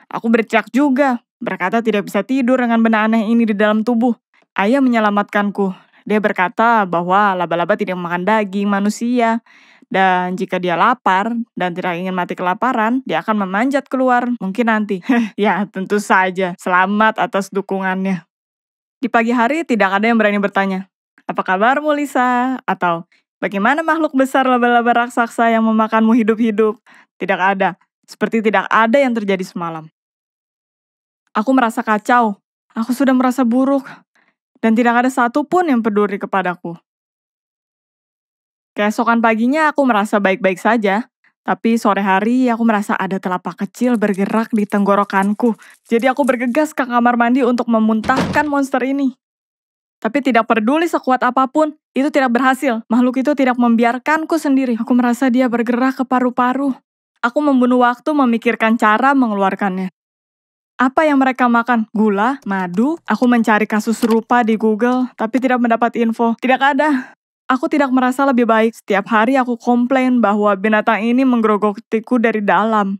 Aku berteriak juga, berkata tidak bisa tidur dengan benda aneh ini di dalam tubuh. Ayah menyelamatkanku. Dia berkata bahwa laba-laba tidak makan daging manusia Dan jika dia lapar dan tidak ingin mati kelaparan, dia akan memanjat keluar, mungkin nanti. Ya, tentu saja. Selamat atas dukungannya. Di pagi hari tidak ada yang berani bertanya, "Apa kabarmu, Lisa?" Atau, "Bagaimana makhluk besar laba-laba raksasa yang memakanmu hidup-hidup?" Tidak ada. Seperti tidak ada yang terjadi semalam. Aku merasa kacau. Aku sudah merasa buruk. Dan tidak ada satupun yang peduli kepadaku. Keesokan paginya aku merasa baik-baik saja, tapi sore hari aku merasa ada telapak kecil bergerak di tenggorokanku. Jadi aku bergegas ke kamar mandi untuk memuntahkan monster ini. Tapi tidak peduli sekuat apapun, itu tidak berhasil. Makhluk itu tidak membiarkanku sendiri. Aku merasa dia bergerak ke paru-paru. Aku membunuh waktu memikirkan cara mengeluarkannya. Apa yang mereka makan? Gula? Madu? Aku mencari kasus serupa di Google, tapi tidak mendapat info. Tidak ada. Aku tidak merasa lebih baik. Setiap hari aku komplain bahwa binatang ini menggerogotiku dari dalam.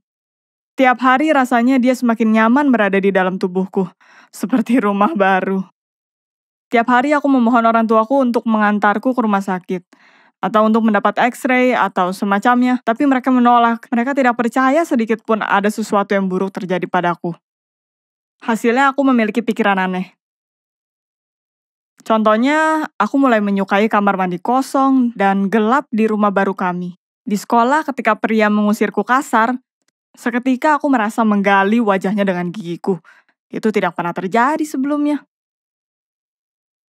Tiap hari rasanya dia semakin nyaman berada di dalam tubuhku. Seperti rumah baru. Tiap hari aku memohon orang tuaku untuk mengantarku ke rumah sakit. Atau untuk mendapat x-ray atau semacamnya. Tapi mereka menolak. Mereka tidak percaya sedikit pun ada sesuatu yang buruk terjadi padaku. Hasilnya aku memiliki pikiran aneh. Contohnya, aku mulai menyukai kamar mandi kosong dan gelap di rumah baru kami. Di sekolah ketika pria mengusirku kasar, seketika aku merasa menggali wajahnya dengan gigiku. Itu tidak pernah terjadi sebelumnya.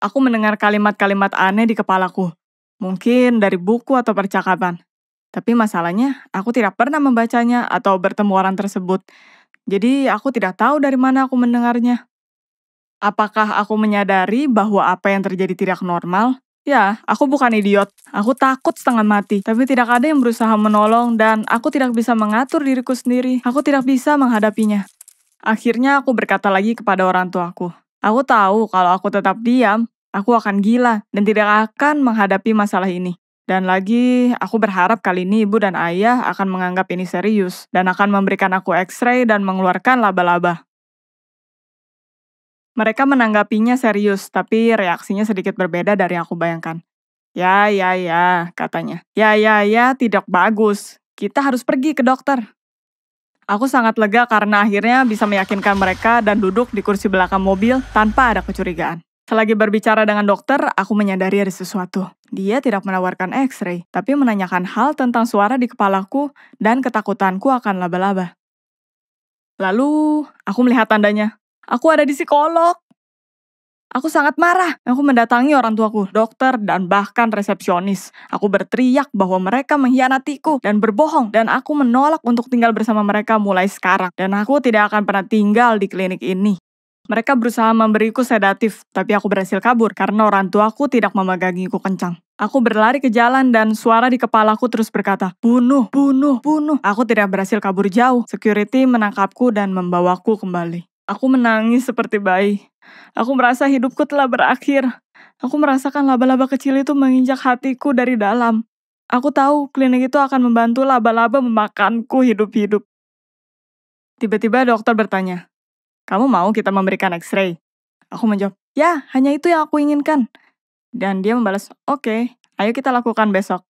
Aku mendengar kalimat-kalimat aneh di kepalaku. Mungkin dari buku atau percakapan. Tapi masalahnya, aku tidak pernah membacanya atau bertemu orang tersebut. Jadi aku tidak tahu dari mana aku mendengarnya. Apakah aku menyadari bahwa apa yang terjadi tidak normal? Ya, aku bukan idiot. Aku takut setengah mati, tapi tidak ada yang berusaha menolong dan aku tidak bisa mengatur diriku sendiri. Aku tidak bisa menghadapinya. Akhirnya aku berkata lagi kepada orang tuaku. Aku tahu kalau aku tetap diam, aku akan gila dan tidak akan menghadapi masalah ini. Dan lagi, aku berharap kali ini ibu dan ayah akan menganggap ini serius dan akan memberikan aku x-ray dan mengeluarkan laba-laba. Mereka menanggapinya serius, tapi reaksinya sedikit berbeda dari yang aku bayangkan. Ya, katanya. Ya, tidak bagus. Kita harus pergi ke dokter. Aku sangat lega karena akhirnya bisa meyakinkan mereka dan duduk di kursi belakang mobil tanpa ada kecurigaan. Selagi berbicara dengan dokter, aku menyadari ada sesuatu. Dia tidak menawarkan x-ray, tapi menanyakan hal tentang suara di kepalaku dan ketakutanku akan laba-laba. Lalu, aku melihat tandanya. Aku ada di psikolog. Aku sangat marah. Aku mendatangi orang tuaku, dokter, dan bahkan resepsionis. Aku berteriak bahwa mereka mengkhianatiku dan berbohong, dan aku menolak untuk tinggal bersama mereka mulai sekarang. Dan aku tidak akan pernah tinggal di klinik ini. Mereka berusaha memberiku sedatif, tapi aku berhasil kabur karena orang tuaku tidak memegangiku kencang. Aku berlari ke jalan dan suara di kepalaku terus berkata, "Bunuh, bunuh, bunuh." Aku tidak berhasil kabur jauh. Security menangkapku dan membawaku kembali. Aku menangis seperti bayi. Aku merasa hidupku telah berakhir. Aku merasakan laba-laba kecil itu menginjak hatiku dari dalam. Aku tahu klinik itu akan membantu laba-laba memakanku hidup-hidup. Tiba-tiba dokter bertanya, "Kamu mau kita memberikan x-ray?" Aku menjawab, "Ya, hanya itu yang aku inginkan." Dan dia membalas, "Oke, ayo kita lakukan besok."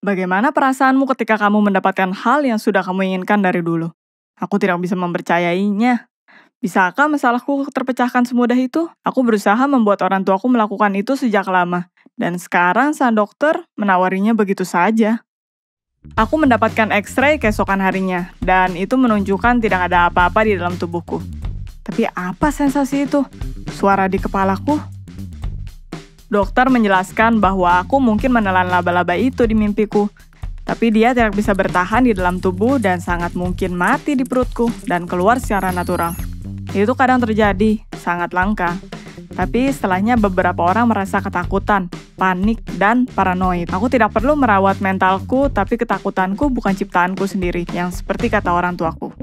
Bagaimana perasaanmu ketika kamu mendapatkan hal yang sudah kamu inginkan dari dulu? Aku tidak bisa mempercayainya. Bisakah masalahku terpecahkan semudah itu? Aku berusaha membuat orang tuaku melakukan itu sejak lama. Dan sekarang sang dokter menawarinya begitu saja. Aku mendapatkan x-ray keesokan harinya. Dan itu menunjukkan tidak ada apa-apa di dalam tubuhku. Tapi apa sensasi itu? Suara di kepalaku? Dokter menjelaskan bahwa aku mungkin menelan laba-laba itu di mimpiku. Tapi dia tidak bisa bertahan di dalam tubuh dan sangat mungkin mati di perutku dan keluar secara natural. Itu kadang terjadi, sangat langka. Tapi setelahnya beberapa orang merasa ketakutan, panik, dan paranoid. Aku tidak perlu merawat mentalku, tapi ketakutanku bukan ciptaanku sendiri, yang seperti kata orang tuaku.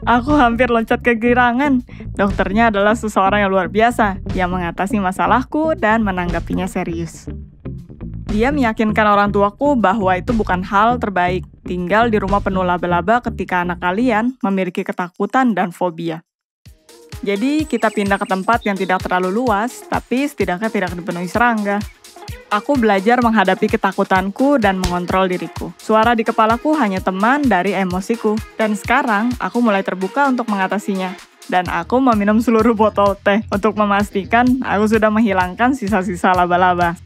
Aku hampir loncat kegirangan. Dokternya adalah seseorang yang luar biasa, yang mengatasi masalahku dan menanggapinya serius. Dia meyakinkan orang tuaku bahwa itu bukan hal terbaik, tinggal di rumah penuh laba-laba ketika anak kalian memiliki ketakutan dan fobia. Jadi kita pindah ke tempat yang tidak terlalu luas, tapi setidaknya tidak dipenuhi serangga. Aku belajar menghadapi ketakutanku dan mengontrol diriku. Suara di kepalaku hanya teman dari emosiku. Dan sekarang, aku mulai terbuka untuk mengatasinya. Dan aku meminum seluruh botol teh untuk memastikan aku sudah menghilangkan sisa-sisa laba-laba.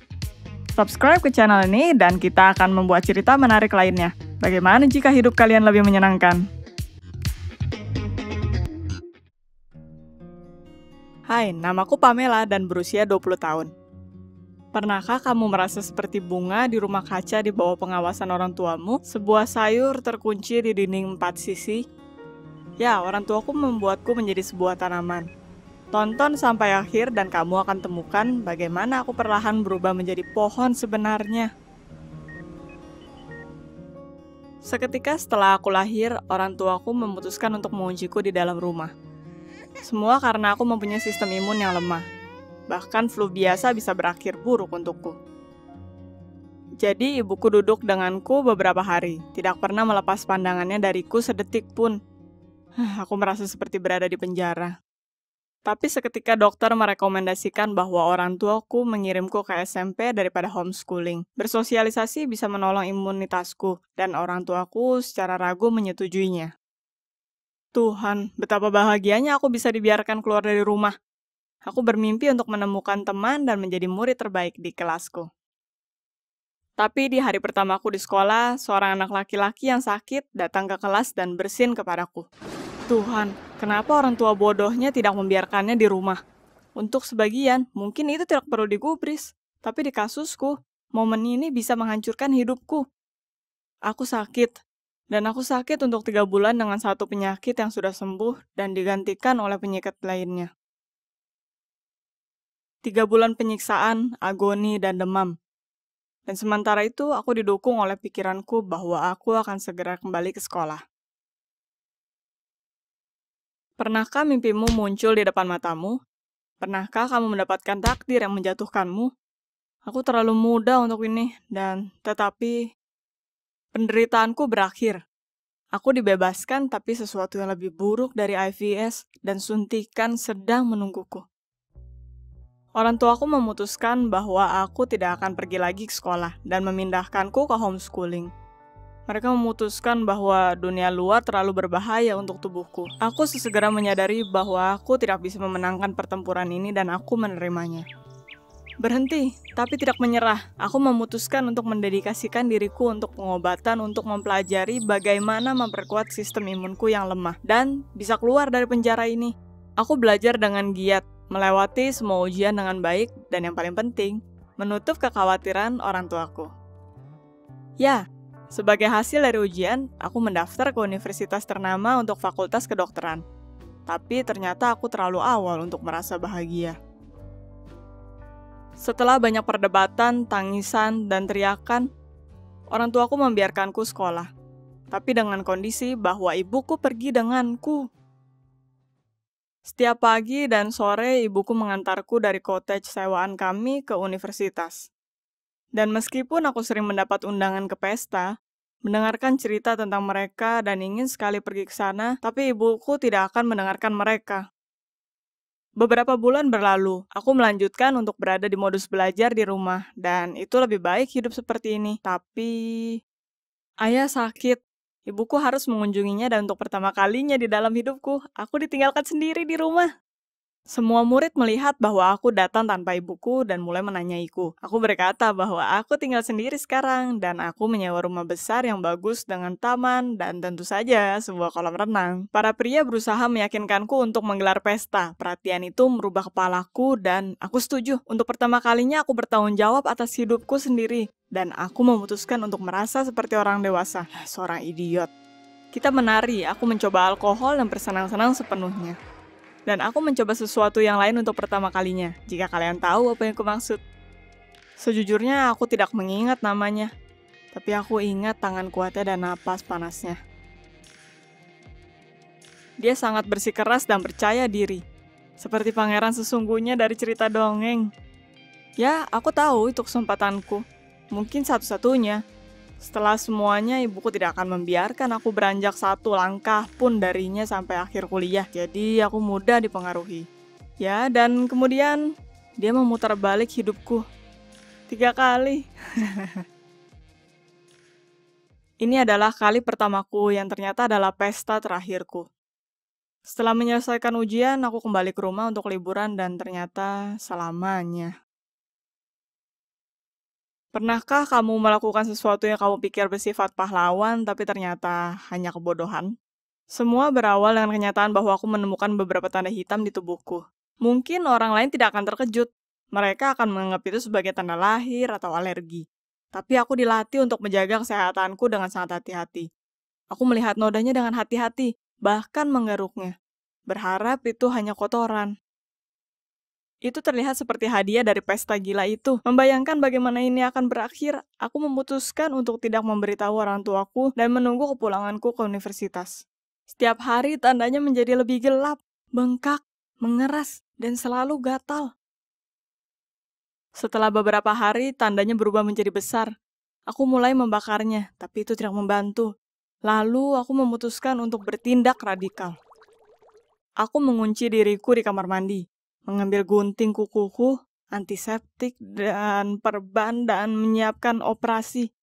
Subscribe ke channel ini dan kita akan membuat cerita menarik lainnya. Bagaimana jika hidup kalian lebih menyenangkan? Hai, namaku Pamela dan berusia 20 tahun. Pernahkah kamu merasa seperti bunga di rumah kaca di bawah pengawasan orang tuamu? Sebuah sayur terkunci di dinding 4 sisi? Ya, orang tuaku membuatku menjadi sebuah tanaman. Tonton sampai akhir dan kamu akan temukan bagaimana aku perlahan berubah menjadi pohon sebenarnya. Seketika setelah aku lahir, orang tuaku memutuskan untuk mengunciku di dalam rumah. Semua karena aku mempunyai sistem imun yang lemah. Bahkan flu biasa bisa berakhir buruk untukku. Jadi ibuku duduk denganku beberapa hari, tidak pernah melepas pandangannya dariku sedetik pun. Aku merasa seperti berada di penjara. Tapi seketika dokter merekomendasikan bahwa orang tuaku mengirimku ke SMP daripada homeschooling. Bersosialisasi bisa menolong imunitasku, dan orang tuaku secara ragu menyetujuinya. Tuhan, betapa bahagianya aku bisa dibiarkan keluar dari rumah. Aku bermimpi untuk menemukan teman dan menjadi murid terbaik di kelasku. Tapi di hari pertamaku di sekolah, seorang anak laki-laki yang sakit datang ke kelas dan bersin kepadaku. Tuhan, kenapa orang tua bodohnya tidak membiarkannya di rumah? Untuk sebagian, mungkin itu tidak perlu digubris. Tapi di kasusku, momen ini bisa menghancurkan hidupku. Aku sakit, dan aku sakit untuk 3 bulan dengan satu penyakit yang sudah sembuh dan digantikan oleh penyakit lainnya. 3 bulan penyiksaan, agoni, dan demam. Dan sementara itu, aku didukung oleh pikiranku bahwa aku akan segera kembali ke sekolah. Pernahkah mimpimu muncul di depan matamu? Pernahkah kamu mendapatkan takdir yang menjatuhkanmu? Aku terlalu muda untuk ini, dan tetapi penderitaanku berakhir. Aku dibebaskan, tapi sesuatu yang lebih buruk dari IVS dan suntikan sedang menungguku. Orang tuaku memutuskan bahwa aku tidak akan pergi lagi ke sekolah dan memindahkanku ke homeschooling. Mereka memutuskan bahwa dunia luar terlalu berbahaya untuk tubuhku. Aku sesegera menyadari bahwa aku tidak bisa memenangkan pertempuran ini dan aku menerimanya. Berhenti, tapi tidak menyerah. Aku memutuskan untuk mendedikasikan diriku untuk pengobatan untuk mempelajari bagaimana memperkuat sistem imunku yang lemah dan bisa keluar dari penjara ini. Aku belajar dengan giat, melewati semua ujian dengan baik, dan yang paling penting, menutup kekhawatiran orang tuaku. Ya, sebagai hasil dari ujian, aku mendaftar ke universitas ternama untuk fakultas kedokteran. Tapi ternyata aku terlalu awal untuk merasa bahagia. Setelah banyak perdebatan, tangisan, dan teriakan, orang tuaku membiarkanku sekolah. Tapi dengan kondisi bahwa ibuku pergi denganku. Setiap pagi dan sore ibuku mengantarku dari cottage sewaan kami ke universitas. Dan meskipun aku sering mendapat undangan ke pesta, mendengarkan cerita tentang mereka dan ingin sekali pergi ke sana, tapi ibuku tidak akan mendengarkan mereka. Beberapa bulan berlalu, aku melanjutkan untuk berada di modus belajar di rumah, dan itu lebih baik hidup seperti ini. Tapi ayah sakit. Ibuku harus mengunjunginya dan untuk pertama kalinya di dalam hidupku, aku ditinggalkan sendiri di rumah. Semua murid melihat bahwa aku datang tanpa ibuku dan mulai menanyaiku. Aku berkata bahwa aku tinggal sendiri sekarang dan aku menyewa rumah besar yang bagus dengan taman dan tentu saja sebuah kolam renang. Para pria berusaha meyakinkanku untuk menggelar pesta. Perhatian itu merubah kepalaku dan aku setuju. Untuk pertama kalinya aku bertanggung jawab atas hidupku sendiri. Dan aku memutuskan untuk merasa seperti orang dewasa. Seorang idiot. Kita menari, aku mencoba alkohol dan bersenang-senang sepenuhnya. Dan aku mencoba sesuatu yang lain untuk pertama kalinya, jika kalian tahu apa yang aku maksud. Sejujurnya aku tidak mengingat namanya, tapi aku ingat tangan kuatnya dan napas panasnya. Dia sangat bersikeras dan percaya diri, seperti pangeran sesungguhnya dari cerita dongeng. Ya, aku tahu itu kesempatanku. Mungkin satu-satunya. Setelah semuanya, ibuku tidak akan membiarkan aku beranjak satu langkah pun darinya sampai akhir kuliah. Jadi aku mudah dipengaruhi. Ya, dan kemudian dia memutar balik hidupku. 3 kali. Ini adalah kali pertamaku yang ternyata adalah pesta terakhirku. Setelah menyelesaikan ujian, aku kembali ke rumah untuk liburan dan ternyata selamanya. Pernahkah kamu melakukan sesuatu yang kamu pikir bersifat pahlawan tapi ternyata hanya kebodohan? Semua berawal dengan kenyataan bahwa aku menemukan beberapa tanda hitam di tubuhku. Mungkin orang lain tidak akan terkejut. Mereka akan menganggap itu sebagai tanda lahir atau alergi. Tapi aku dilatih untuk menjaga kesehatanku dengan sangat hati-hati. Aku melihat nodanya dengan hati-hati, bahkan menggaruknya. Berharap itu hanya kotoran. Itu terlihat seperti hadiah dari pesta gila itu. Membayangkan bagaimana ini akan berakhir, aku memutuskan untuk tidak memberitahu orang tuaku dan menunggu kepulanganku ke universitas. Setiap hari tandanya menjadi lebih gelap, bengkak, mengeras, dan selalu gatal. Setelah beberapa hari, tandanya berubah menjadi besar. Aku mulai membakarnya, tapi itu tidak membantu. Lalu aku memutuskan untuk bertindak radikal. Aku mengunci diriku di kamar mandi, mengambil gunting kukuku, antiseptik, dan perban dan menyiapkan operasi.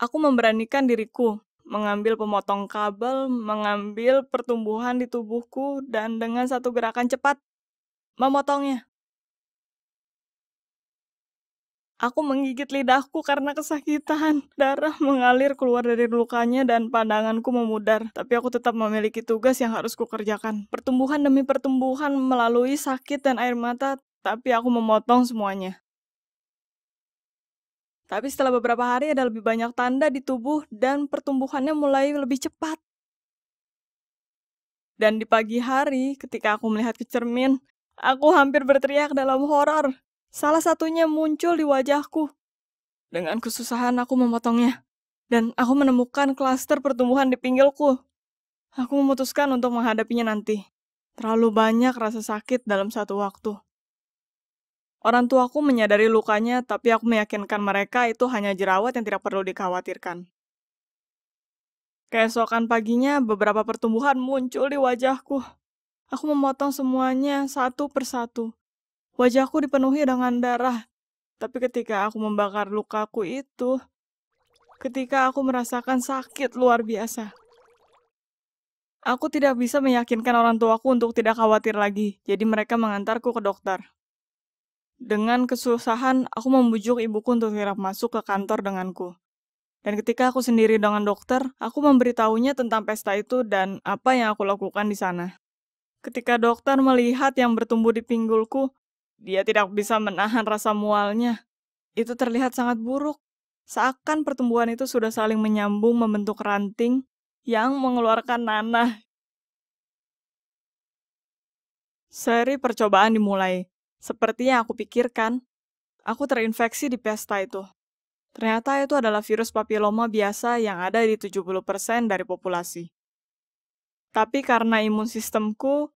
Aku memberanikan diriku, mengambil pemotong kabel, mengambil pertumbuhan di tubuhku, dan dengan satu gerakan cepat, memotongnya. Aku menggigit lidahku karena kesakitan. Darah mengalir keluar dari lukanya dan pandanganku memudar. Tapi aku tetap memiliki tugas yang harus kukerjakan. Pertumbuhan demi pertumbuhan melalui sakit dan air mata, tapi aku memotong semuanya. Tapi setelah beberapa hari ada lebih banyak tanda di tubuh dan pertumbuhannya mulai lebih cepat. Dan di pagi hari, ketika aku melihat ke cermin, aku hampir berteriak dalam horor. Salah satunya muncul di wajahku. Dengan kesusahan aku memotongnya, dan aku menemukan klaster pertumbuhan di pinggulku. Aku memutuskan untuk menghadapinya nanti. Terlalu banyak rasa sakit dalam satu waktu. Orang tuaku menyadari lukanya, tapi aku meyakinkan mereka itu hanya jerawat yang tidak perlu dikhawatirkan. Keesokan paginya, beberapa pertumbuhan muncul di wajahku. Aku memotong semuanya satu persatu. Wajahku dipenuhi dengan darah. Tapi ketika aku membakar lukaku itu, ketika aku merasakan sakit luar biasa, aku tidak bisa meyakinkan orang tuaku untuk tidak khawatir lagi, jadi mereka mengantarku ke dokter. Dengan kesusahan, aku membujuk ibuku untuk tidak masuk ke kantor denganku. Dan ketika aku sendiri dengan dokter, aku memberitahunya tentang pesta itu dan apa yang aku lakukan di sana. Ketika dokter melihat yang bertumbuh di pinggulku, dia tidak bisa menahan rasa mualnya. Itu terlihat sangat buruk. Seakan pertumbuhan itu sudah saling menyambung membentuk ranting yang mengeluarkan nanah. Seri percobaan dimulai. Seperti yang aku pikirkan, aku terinfeksi di pesta itu. Ternyata itu adalah virus papiloma biasa yang ada di 70% dari populasi. Tapi karena imun sistemku,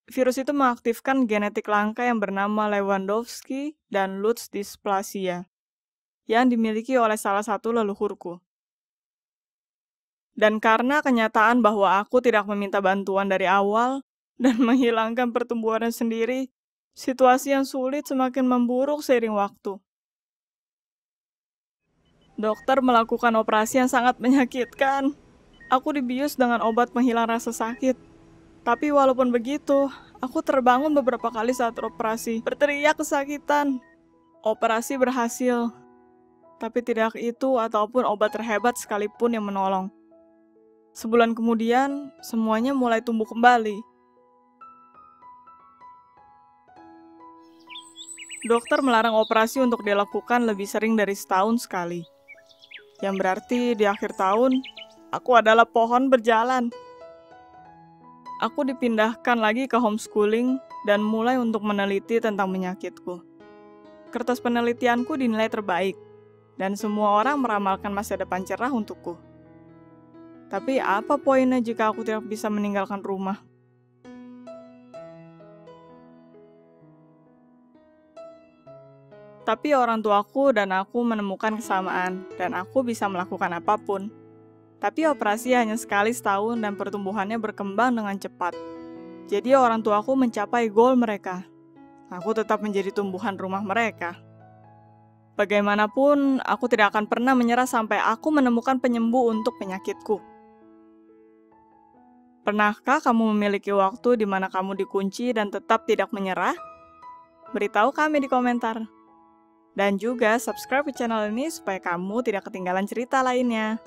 virus itu mengaktifkan genetik langka yang bernama Lewandowski dan Lutz dysplasia, yang dimiliki oleh salah satu leluhurku. Dan karena kenyataan bahwa aku tidak meminta bantuan dari awal dan menghilangkan pertumbuhannya sendiri, situasi yang sulit semakin memburuk seiring waktu. Dokter melakukan operasi yang sangat menyakitkan. Aku dibius dengan obat penghilang rasa sakit. Tapi walaupun begitu, aku terbangun beberapa kali saat operasi, berteriak kesakitan. Operasi berhasil, tapi tidak itu ataupun obat terhebat sekalipun yang menolong. Sebulan kemudian, semuanya mulai tumbuh kembali. Dokter melarang operasi untuk dilakukan lebih sering dari setahun sekali. Yang berarti di akhir tahun, aku adalah pohon berjalan. Aku dipindahkan lagi ke homeschooling dan mulai untuk meneliti tentang penyakitku. Kertas penelitianku dinilai terbaik, dan semua orang meramalkan masa depan cerah untukku. Tapi apa poinnya jika aku tidak bisa meninggalkan rumah? Tapi orang tuaku dan aku menemukan kesamaan, dan aku bisa melakukan apapun. Tapi operasi hanya sekali setahun dan pertumbuhannya berkembang dengan cepat. Jadi orang tuaku mencapai goal mereka. Aku tetap menjadi tumbuhan rumah mereka. Bagaimanapun, aku tidak akan pernah menyerah sampai aku menemukan penyembuh untuk penyakitku. Pernahkah kamu memiliki waktu di mana kamu dikunci dan tetap tidak menyerah? Beritahu kami di komentar. Dan juga subscribe ke channel ini supaya kamu tidak ketinggalan cerita lainnya.